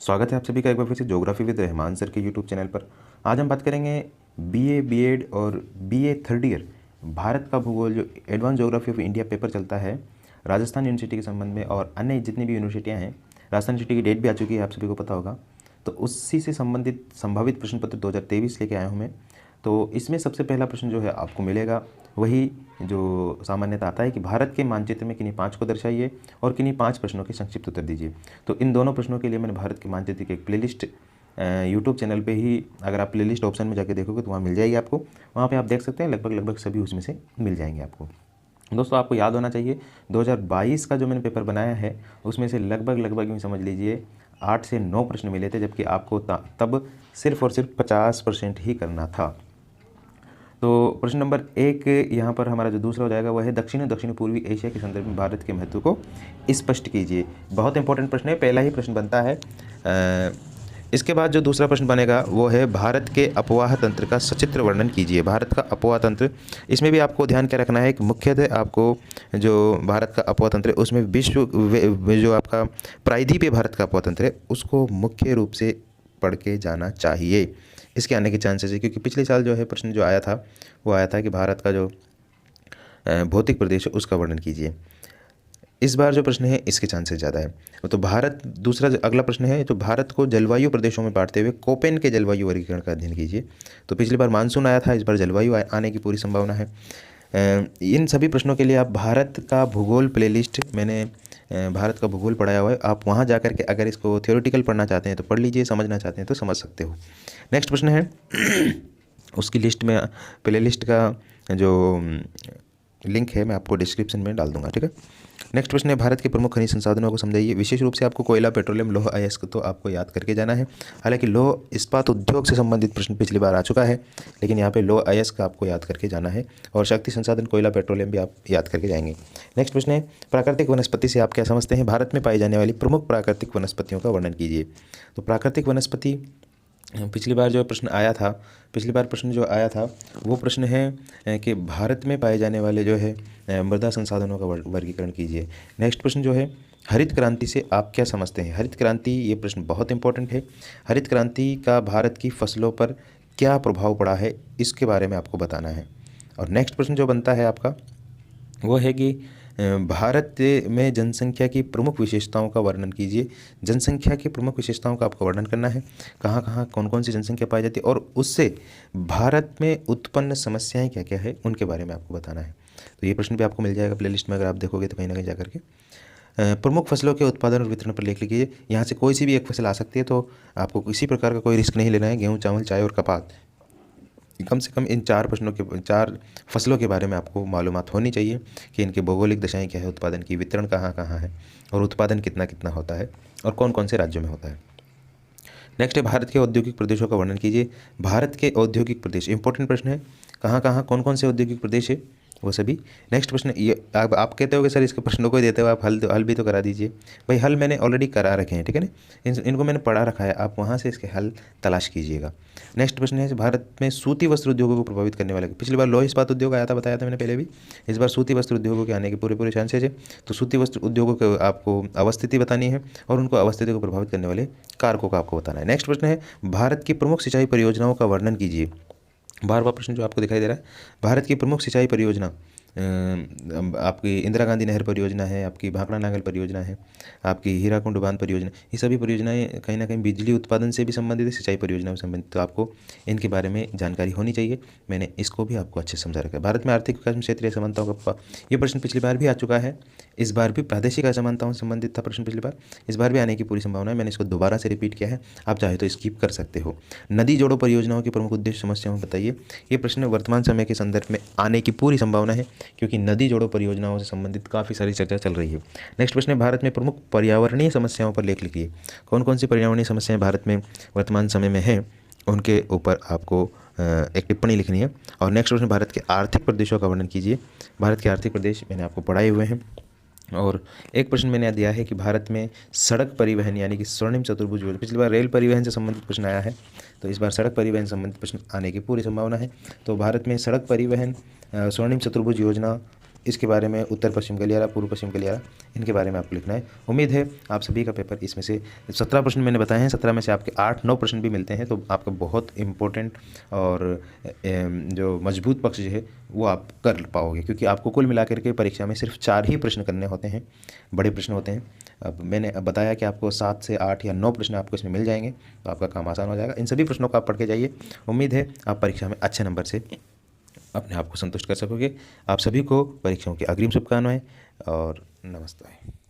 स्वागत है आप सभी का एक बार फिर से ज्योग्राफी विद रहमान सर के यूट्यूब चैनल पर। आज हम बात करेंगे बीए, बीएड और बीए थर्ड ईयर भारत का भूगोल, जो advance geography of India paper चलता है राजस्थान यूनिवर्सिटी के संबंध में और अन्य जितनी भी यूनिवर्सिटियाँ हैं। राजस्थान यूनिवर्सिटी की डेट भी आ चुकी है, आप सभी को पता होगा। तो उसी से संबंधित संभावित प्रश्न पत्र 2023 लेके आया हूँ मैं। तो इसमें सबसे पहला प्रश्न जो है आपको मिलेगा वही जो सामान्यतः आता है कि भारत के मानचित्र में किन्हीं 5 को दर्शाइए और किन्हीं 5 प्रश्नों के संक्षिप्त उत्तर दीजिए। तो इन दोनों प्रश्नों के लिए मैंने भारत के मानचित्र की एक प्लेलिस्ट यूट्यूब चैनल पे ही, अगर आप प्लेलिस्ट ऑप्शन में जाके देखोगे तो वहाँ मिल जाएगी आपको। वहाँ पे आप देख सकते हैं, लगभग सभी उसमें से मिल जाएंगे आपको। दोस्तों आपको याद होना चाहिए 2022 का जो मैंने पेपर बनाया है उसमें से लगभग यूँ समझ लीजिए 8 से 9 प्रश्न मिले थे, जबकि आपको तब सिर्फ और सिर्फ 50% ही करना था। तो प्रश्न नंबर 1 यहाँ पर हमारा जो दूसरा हो जाएगा वह है दक्षिण दक्षिण पूर्वी एशिया के संदर्भ में भारत के महत्व को स्पष्ट कीजिए। बहुत इंपॉर्टेंट प्रश्न है, पहला ही प्रश्न बनता है। इसके बाद जो दूसरा प्रश्न बनेगा वो है भारत के अपवाह तंत्र का सचित्र वर्णन कीजिए। भारत का अपवाह तंत्र, इसमें भी आपको ध्यान क्या रखना है कि मुख्यतः आपको जो भारत का अपवाह तंत्र है उसमें विश्व जो आपका प्रायद्वीपीय भारत का अपवाह तंत्र है उसको मुख्य रूप से पढ़ के जाना चाहिए। इसके आने के चांसेस है, क्योंकि पिछले साल जो है प्रश्न जो आया था वो आया था कि भारत का जो भौतिक प्रदेश है उसका वर्णन कीजिए। इस बार जो प्रश्न है इसके चांसेस ज़्यादा है। तो भारत, दूसरा जो अगला प्रश्न है, तो भारत को जलवायु प्रदेशों में बांटते हुए कोपेन के जलवायु वर्गीकरण का अध्ययन कीजिए। तो पिछली बार मानसून आया था, इस बार जलवायु आने की पूरी संभावना है। इन सभी प्रश्नों के लिए आप भारत का भूगोल प्लेलिस्ट, मैंने भारत का भूगोल पढ़ाया हुआ है, आप वहाँ जा कर के अगर इसको थ्योरेटिकल पढ़ना चाहते हैं तो पढ़ लीजिए, समझना चाहते हैं तो समझ सकते हो। नेक्स्ट प्रश्न है उसकी लिस्ट में, प्लेलिस्ट का जो लिंक है मैं आपको डिस्क्रिप्शन में डाल दूंगा, ठीक है। नेक्स्ट प्रश्न है भारत के प्रमुख खनिज संसाधनों को समझाइए। विशेष रूप से आपको कोयला, पेट्रोलियम, लौह अयस्क तो आपको याद करके जाना है। हालांकि लौह इस्पात उद्योग से संबंधित प्रश्न पिछली बार आ चुका है, लेकिन यहाँ पे लौह अयस्क आपको याद करके जाना है और शक्ति संसाधन कोयला, पेट्रोलियम भी आप याद करके जाएंगे। नेक्स्ट प्रश्न है प्राकृतिक वनस्पति से आप क्या समझते हैं। भारत में पाई जाने वाली प्रमुख प्राकृतिक वनस्पतियों का वर्णन कीजिए। तो प्राकृतिक वनस्पति, पिछली बार जो प्रश्न आया था, पिछली बार प्रश्न जो आया था वो प्रश्न है कि भारत में पाए जाने वाले जो है मृदा संसाधनों का वर्गीकरण कीजिए। नेक्स्ट प्रश्न जो है हरित क्रांति से आप क्या समझते हैं। हरित क्रांति, ये प्रश्न बहुत इंपॉर्टेंट है। हरित क्रांति का भारत की फसलों पर क्या प्रभाव पड़ा है, इसके बारे में आपको बताना है। और नेक्स्ट प्रश्न जो बनता है आपका वो है कि भारत में जनसंख्या की प्रमुख विशेषताओं का वर्णन कीजिए। जनसंख्या की प्रमुख विशेषताओं का आपको वर्णन करना है, कहाँ कहाँ कौन कौन सी जनसंख्या पाई जाती है और उससे भारत में उत्पन्न समस्याएं क्या क्या है उनके बारे में आपको बताना है। तो ये प्रश्न भी आपको मिल जाएगा प्लेलिस्ट में, अगर आप देखोगे तो कहीं ना कहीं जा करके। प्रमुख फसलों के उत्पादन और वितरण पर लेख लिखिए। यहाँ से कोई सी भी एक फसल आ सकती है, तो आपको किसी प्रकार का कोई रिस्क नहीं लेना है। गेहूँ, चावल, चाय और कपास, कम से कम इन 4 प्रश्नों के 4 फसलों के बारे में आपको मालूमात होनी चाहिए कि इनकी भौगोलिक दशाएं क्या है, उत्पादन की, वितरण कहाँ कहाँ है और उत्पादन कितना कितना होता है और कौन कौन से राज्यों में होता है। नेक्स्ट है भारत के औद्योगिक प्रदेशों का वर्णन कीजिए। भारत के औद्योगिक प्रदेश, इंपॉर्टेंट प्रश्न है, कहाँ कहाँ कौन कौन से औद्योगिक प्रदेश है वो सभी। नेक्स्ट प्रश्न, ये आप कहते हो कि सर इसके प्रश्नों को ही देते हो आप, हल भी तो करा दीजिए। भाई हल मैंने ऑलरेडी करा रखे हैं, ठीक है ना, इनको मैंने पढ़ा रखा है, आप वहाँ से इसके हल तलाश कीजिएगा। नेक्स्ट प्रश्न है भारत में सूती वस्त्र उद्योगों को प्रभावित करने वाले, पिछली बार लौह इस्पात उद्योग आया था, बताया था मैंने पहले भी, इस बार सूती वस्त्र उद्योगों के आने के पूरे चांसेज है। तो सूती वस्त्र उद्योगों को आपको अवस्थिति बतानी है और उनको अवस्थिति को प्रभावित करने वाले कारकों का आपको बताना है। नेक्स्ट प्रश्न है भारत की प्रमुख सिंचाई परियोजनाओं का वर्णन कीजिए। बार बार प्रश्न जो आपको दिखाई दे रहा है, भारत की प्रमुख सिंचाई परियोजना आपकी इंदिरा गांधी नहर परियोजना है, आपकी भाखड़ा नागल परियोजना है, आपकी हीराकुंड बांध परियोजना, ये सभी परियोजनाएं कहीं ना कहीं बिजली उत्पादन से भी संबंधित है, सिंचाई परियोजनाओं से संबंधित, तो आपको इनके बारे में जानकारी होनी चाहिए। मैंने इसको भी आपको अच्छे से समझा रखा है। भारत में आर्थिक विकास में क्षेत्रीय समानताओं का, ये प्रश्न पिछली बार भी आ चुका है, इस बार भी प्रादेशिक असमानताओं से संबंधित था प्रश्न पिछली बार, इस बार भी आने की पूरी संभावना है। मैंने इसको दोबारा से रिपीट किया है, आप चाहे तो स्किप कर सकते हो। नदी जोड़ो परियोजनाओं के प्रमुख उद्देश्य समस्याओं बताइए। ये प्रश्न वर्तमान समय के संदर्भ में आने की पूरी संभावना है, क्योंकि नदी जोड़ो परियोजनाओं से संबंधित काफ़ी सारी चर्चा चल रही है। नेक्स्ट प्रश्न है भारत में प्रमुख पर्यावरणीय समस्याओं पर लेख लिखिए। कौन कौन सी पर्यावरणीय समस्याएं भारत में वर्तमान समय में हैं उनके ऊपर आपको एक टिप्पणी लिखनी है। और नेक्स्ट प्रश्न, भारत के आर्थिक प्रदेशों का वर्णन कीजिए। भारत के आर्थिक प्रदेश मैंने आपको पढ़ाए हुए हैं। और एक प्रश्न मैंने दिया है कि भारत में सड़क परिवहन यानी कि स्वर्णिम चतुर्भुज योजना, पिछली बार रेल परिवहन से संबंधित प्रश्न आया है, तो इस बार सड़क परिवहन से संबंधित प्रश्न आने की पूरी संभावना है। तो भारत में सड़क परिवहन स्वर्णिम चतुर्भुज योजना इसके बारे में उत्तर पश्चिम गलियारा, पूर्व पश्चिम गलियारा, इनके बारे में आपको लिखना है। उम्मीद है आप सभी का पेपर, इसमें से 17 प्रश्न मैंने बताए हैं, 17 में से आपके 8-9 प्रश्न भी मिलते हैं, तो आपका बहुत इम्पोर्टेंट और जो मजबूत पक्ष जो है वो आप कर पाओगे, क्योंकि आपको कुल मिलाकर के परीक्षा में सिर्फ 4 ही प्रश्न करने होते हैं, बड़े प्रश्न होते हैं। अब मैंने बताया कि आपको 7 से 8 या 9 प्रश्न आपको इसमें मिल जाएंगे, तो आपका काम आसान हो जाएगा। इन सभी प्रश्नों को आप पढ़ के जाइए, उम्मीद है आप परीक्षा में अच्छे नंबर से अपने आप को संतुष्ट कर सकोगे। आप सभी को परीक्षाओं की अग्रिम शुभकामनाएं और नमस्ते।